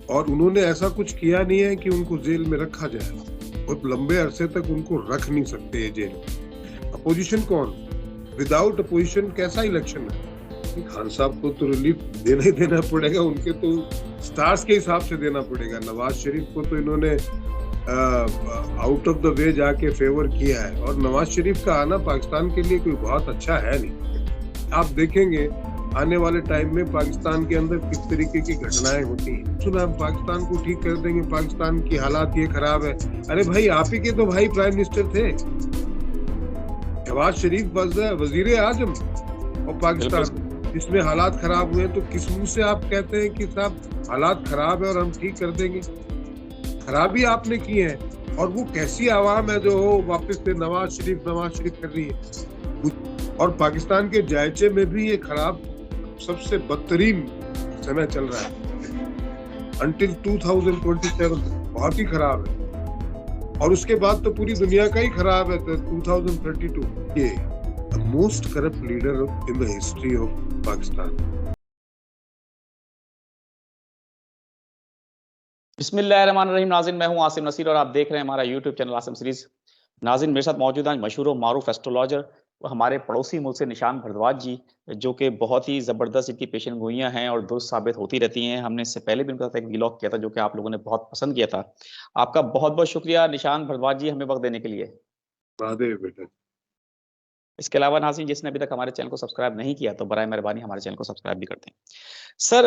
और उन्होंने ऐसा कुछ किया नहीं है कि उनको जेल में रखा जाए। बहुत लंबे अरसे तक उनको रख नहीं सकते ये जेल में। अपोजिशन कौन? विदाउट अपोजिशन कैसा इलेक्शन है? खान साहब को तो रिलीफ देना ही देना पड़ेगा, उनके तो स्टार्स के हिसाब से देना पड़ेगा। नवाज शरीफ को तो इन्होंने आउट ऑफ द वे जाके फेवर किया है, और नवाज शरीफ का आना पाकिस्तान के लिए कोई बहुत अच्छा है नहीं। आप देखेंगे आने वाले टाइम में पाकिस्तान के अंदर किस तरीके की घटनाएं होती हैं। सुना हम पाकिस्तान को ठीक कर देंगे, पाकिस्तान की हालात ये खराब है। अरे भाई, आप ही के तो भाई प्राइम मिनिस्टर थे। नवाज शरीफ वजीर आजम और पाकिस्तान, इसमें हालात खराब हुए, तो किस मुंह से आप कहते हैं कि साहब हालात खराब है और हम ठीक कर देंगे? खराबी आपने की है। और वो कैसी आवाम है जो वापस से नवाज शरीफ कर रही है। और पाकिस्तान के जायचे में भी ये खराब सबसे बदतरीन समय चल रहा है अंटिल 2027, बहुत ही खराब है। और उसके बाद तो पूरी दुनिया का ही खराब है 2032। ये most corrupt leader in the history of Pakistan. बिस्मिल्लाहिर्रहमानिर्रहीम। नाज़रीन, मैं हूं आसिम नसीर और आप देख रहे हैं हमारा यूट्यूब चैनल आसिम सीरीज। नाज़रीन, मेरे साथ मौजूद हैं मशहूर और मारूफ एस्ट्रोलॉजर और हमारे पड़ोसी मुल्क से निशान भारद्वाज जी, जो कि बहुत ही ज़बरदस्त इनकी पेशन गोइयाँ हैं और दुरुस्त साबित होती रहती हैं। हमने इससे पहले भी उनका एक व्लॉग किया था जो कि आप लोगों ने बहुत पसंद किया था। आपका बहुत बहुत शुक्रिया निशान भारद्वाज जी, हमें वक्त देने के लिए। बेटा, इसके अलावा नाज़रीन, जिसने अभी तक हमारे चैनल को सब्सक्राइब नहीं किया तो बराए मेहरबानी हमारे चैनल को सब्सक्राइब भी कर दें। सर,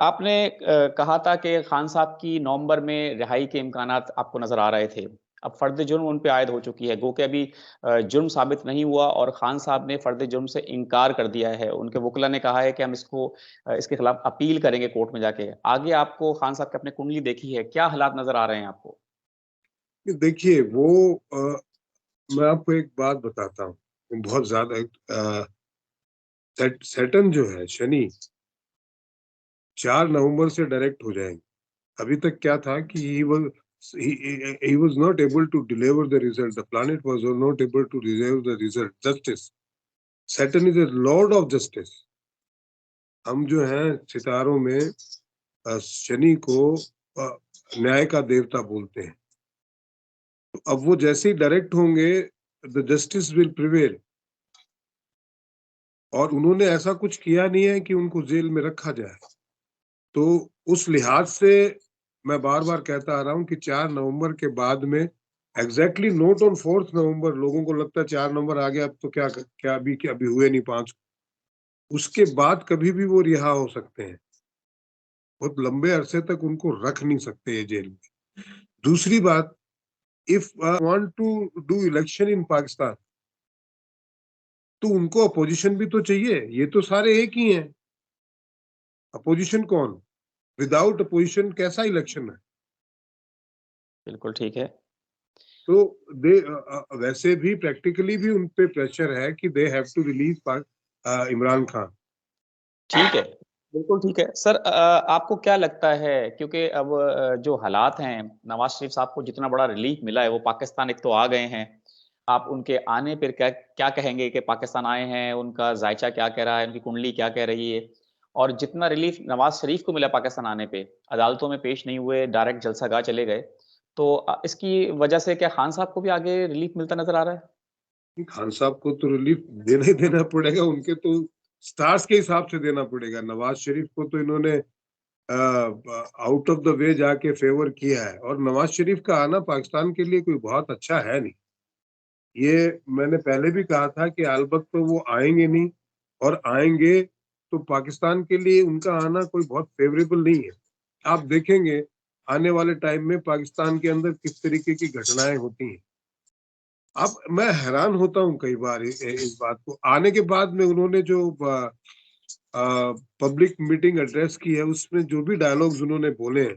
आपने कहा था कि खान साहब की नवंबर में रिहाई के इम्कानात आपको नजर आ रहे थे। अब फर्द जुर्म उन पे आयद हो चुकी है, गो कि अभी जुर्म साबित नहीं हुआ और खान साहब ने फर्द जुर्म से इनकार कर दिया है। उनके वकील ने कहा है कि हम इसके खिलाफ अपील करेंगे कोर्ट में जाके। आगे आपको खान साहब की अपने कुंडली देखी है, क्या हालात नजर आ रहे हैं आपको? देखिए मैं आपको एक बात बताता हूँ। बहुत ज्यादा सैटर्न जो है, शनि, 4 नवंबर से डायरेक्ट हो जाएंगे। अभी तक क्या था कि he was not able to deliver the result. The planet was not able to deliver the result. Justice. Saturn is a lord of justice. हम जो हैं सितारों में शनि को न्याय का देवता बोलते हैं। तो अब वो जैसे ही डायरेक्ट होंगे, द जस्टिस विल प्रिवेल। और उन्होंने ऐसा कुछ किया नहीं है कि उनको जेल में रखा जाए। तो उस लिहाज से मैं बार बार कहता आ रहा हूं कि 4 नवंबर के बाद में एग्जैक्टली नोट ऑन 4 नवंबर, लोगों को लगता है 4 नवंबर आ गया अब तो क्या अभी हुए नहीं 5, उसके बाद कभी भी वो रिहा हो सकते हैं। बहुत लंबे अरसे तक उनको रख नहीं सकते ये जेल में। दूसरी बात, if want to do election in Pakistan, तो उनको अपोजिशन भी तो चाहिए। ये तो सारे एक ही हैं। अपोजिशन कौन? विदाउट अपोजिशन कैसा इलेक्शन है? बिल्कुल ठीक है। तो वैसे भी प्रैक्टिकली भी उन पे प्रेशर है कि they have to release Imran Khan. ठीक है, बिल्कुल ठीक है। सर, आपको क्या लगता है, क्योंकि अब जो हालात हैं, नवाज शरीफ साहब को जितना बड़ा रिलीफ मिला है, वो पाकिस्तान एक तो आ गए हैं। आप उनके आने पर क्या क्या कहेंगे कि पाकिस्तान आए हैं, उनका जायचा क्या कह रहा है, उनकी कुंडली क्या कह रही है? और जितना रिलीफ नवाज शरीफ को मिला पाकिस्तान आने पे, अदालतों में पेश नहीं हुए, डायरेक्ट जलसागाह चले गए, तो इसकी वजह से क्या खान साहब को भी आगे रिलीफ मिलता नजर आ रहा है? खान साहब को तो रिलीफ देना ही देना पड़ेगा, उनके तो स्टार्स के हिसाब से देना पड़ेगा। नवाज शरीफ को तो इन्होंने आउट ऑफ द वे जाके फेवर किया है, और नवाज शरीफ का आना पाकिस्तान के लिए कोई बहुत अच्छा है नहीं। ये मैंने पहले भी कहा था कि अलबत्त तो वो आएंगे नहीं, और आएंगे तो पाकिस्तान के लिए उनका आना कोई बहुत फेवरेबल नहीं है। आप देखेंगे आने वाले टाइम में पाकिस्तान के अंदर किस तरीके की घटनाएं होती हैं। अब मैं हैरान होता हूं कई बार इस बात को। आने के बाद में उन्होंने जो पब्लिक मीटिंग एड्रेस की है, उसमें जो भी डायलॉग्स उन्होंने बोले हैं,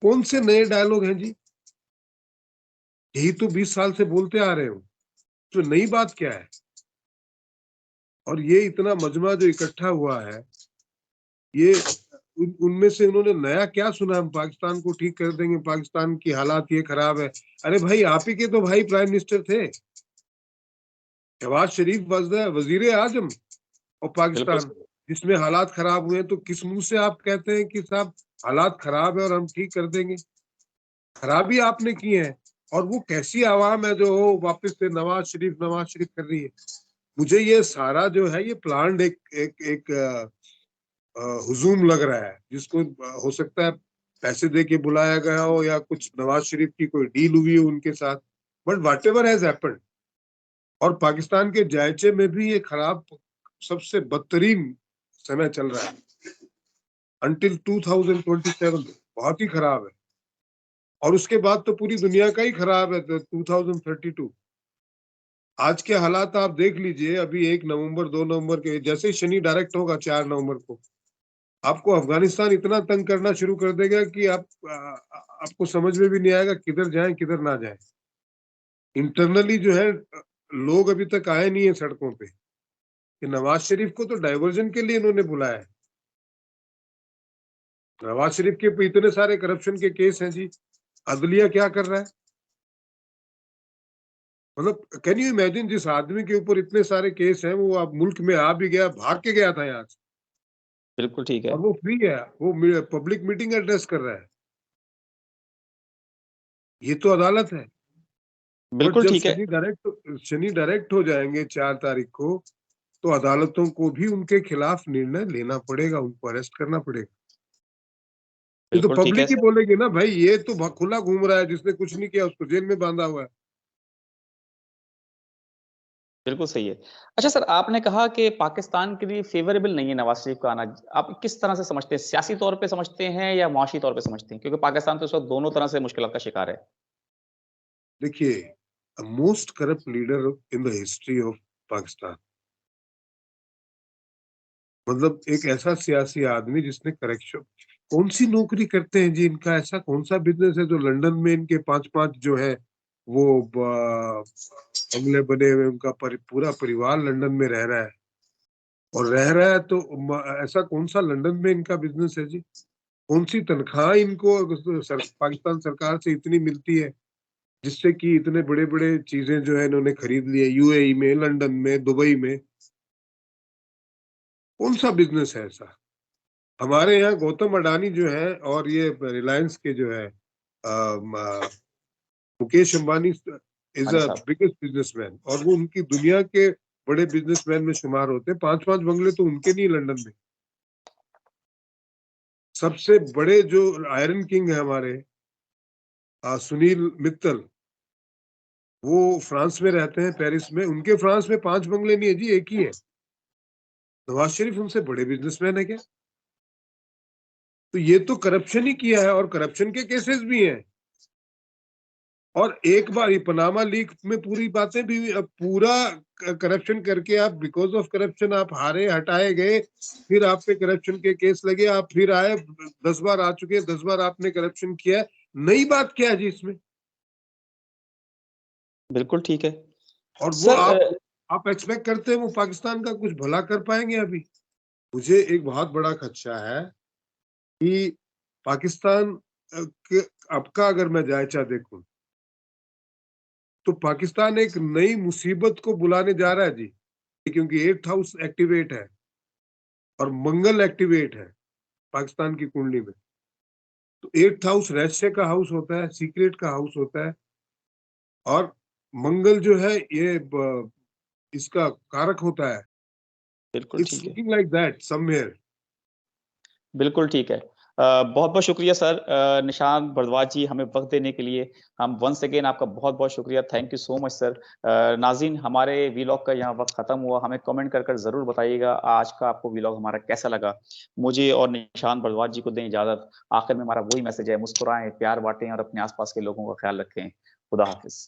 कौन से नए डायलॉग हैं जी? यही तो 20 साल से बोलते आ रहे हो। तो नई बात क्या है? और ये इतना मजमा जो इकट्ठा हुआ है, ये उनमें से उन्होंने नया क्या सुना? हम पाकिस्तान को ठीक कर देंगे, पाकिस्तान की हालात ये खराब है। अरे भाई, आप ही के तो भाई प्राइम मिनिस्टर थे। नवाज शरीफ वजीर आजम और पाकिस्तान, जिसमें हालात खराब हुए, तो किस मुंह से आप कहते हैं कि साहब हालात खराब है और हम ठीक कर देंगे। खराबी आपने की है, और वो कैसी आवाम है जो वापस से नवाज शरीफ कर रही है। मुझे ये सारा जो है ये प्लान्ड एक हुजूम लग रहा है, जिसको हो सकता है पैसे दे के बुलाया गया हो या कुछ नवाज शरीफ की कोई डील हुई हो उनके साथ, but what ever has happened. और पाकिस्तान के जायचे में भी ये खराब सबसे बदतरीन समय चल रहा है अंटिल 2027, बहुत ही खराब है। और उसके बाद तो पूरी दुनिया का ही खराब है, तो 2032। आज के हालात आप देख लीजिए, अभी 1 नवंबर 2 नवंबर के जैसे ही शनि डायरेक्ट होगा 4 नवंबर को, आपको अफगानिस्तान इतना तंग करना शुरू कर देगा कि आपको समझ में भी नहीं आएगा किधर जाएं किधर ना जाएं। इंटरनली जो है लोग अभी तक आए नहीं है सड़कों पे, कि नवाज शरीफ को तो डाइवर्जन के लिए इन्होंने बुलाया है। नवाज शरीफ के पे इतने सारे करप्शन के केस हैं जी, अदलिया क्या कर रहा है? मतलब कैन यू इमेजिन, जिस आदमी के ऊपर इतने सारे केस हैं वो अब मुल्क में आ भी गया, भाग के गया था यहाँ से, बिल्कुल ठीक है। और वो फ्री है, वो पब्लिक मीटिंग एड्रेस कर रहा है। ये तो अदालत है। बट बिल्कुल जब ठीक है। शनि डायरेक्ट हो जाएंगे 4 तारीख को, तो अदालतों को भी उनके खिलाफ निर्णय लेना पड़ेगा, उनको अरेस्ट करना पड़ेगा। ये तो बिल्कुल ठीक है पब्लिक ही सर। बोलेगी ना, भाई ये तो खुला घूम रहा है, जिसने कुछ नहीं किया उसको जेल में बांधा हुआ है। बिल्कुल सही है। अच्छा सर, आपने कहा कि पाकिस्तान के लिए फेवरेबल नहीं है नवाज शरीफ का आना। आप किस तरह से समझते हैं? सियासी तौर पे समझते हैं या मुआशी तौर पे समझते हैं? क्योंकि पाकिस्तान तो इस वक्त दोनों तरह से मुश्किलात का शिकार है। देखिए, most corrupt leader in the history of Pakistan, मतलब एक ऐसा सियासी आदमी जिसने करेक्शन, कौन सी नौकरी करते हैं जी इनका, ऐसा कौन सा बिजनेस है जो लंदन में इनके 5-5 जो है वो बंगले बने हुए, उनका पूरा परिवार लंदन में रह रहा है, और रह रहा है तो ऐसा कौन सा लंदन में इनका बिजनेस है जी? कौन सी तनख्वाह इनको पाकिस्तान सरकार से इतनी मिलती है जिससे कि इतने बड़े बड़े चीजें जो है इन्होंने खरीद ली है यूएई में, लंदन में, दुबई में? कौन सा बिजनेस है ऐसा? हमारे यहाँ गौतम अडानी जो है और ये रिलायंस के जो है मुकेश अंबानी इज मानी अ साहब। बिगेस्ट बिजनेसमैन, और वो उनकी दुनिया के बड़े बिजनेसमैन में शुमार होते हैं। 5-5 बंगले तो उनके नहीं लंदन में। सबसे बड़े जो आयरन किंग है हमारे सुनील मित्तल, वो फ्रांस में रहते हैं, पेरिस में। उनके फ्रांस में 5 बंगले नहीं है जी, एक ही है। नवाज शरीफ उनसे बड़े बिजनेसमैन है क्या? तो ये तो करप्शन ही किया है, और करप्शन के केसेस भी हैं। और एक बार ये पनामा लीक में पूरी बातें भी, अब पूरा करप्शन करके आप, बिकॉज ऑफ करप्शन आप हारे, हटाए गए, फिर आप पे करप्शन के केस लगे, आप फिर आए, 10 बार आ चुके हैं, 10 बार आपने करप्शन किया है। नई बात क्या है जी इसमें? बिल्कुल ठीक है और वो सर। आप एक्सपेक्ट करते हैं वो पाकिस्तान का कुछ भला कर पाएंगे? अभी मुझे एक बहुत बड़ा खदशा है कि पाकिस्तान के अब का अगर मैं जायचा देखूं, तो पाकिस्तान एक नई मुसीबत को बुलाने जा रहा है जी, क्योंकि 8th हाउस एक्टिवेट है और मंगल एक्टिवेट है पाकिस्तान की कुंडली में। तो 8th हाउस रहस्य का हाउस होता है, सीक्रेट का हाउस होता है, और मंगल जो है ये इसका कारक होता है। बिल्कुल इट्स ठीक है। Looking like that somewhere. बिल्कुल ठीक है। बहुत बहुत शुक्रिया सर, निशांत भारद्वाज जी, हमें वक्त देने के लिए। हम वंस अगेन आपका बहुत बहुत शुक्रिया। Thank you so much sir. नाज़रीन, हमारे वीलॉग का यहाँ वक्त खत्म हुआ। हमें कमेंट कर जरूर बताइएगा आज का आपको वीलॉग हमारा कैसा लगा। मुझे और निशांत भारद्वाज जी को दें इजाजत। आखिर में हमारा वही मैसेज है, मुस्कुराएं, प्यार बांटें और अपने आसपास के लोगों का ख्याल रखें। खुदा हाफिज।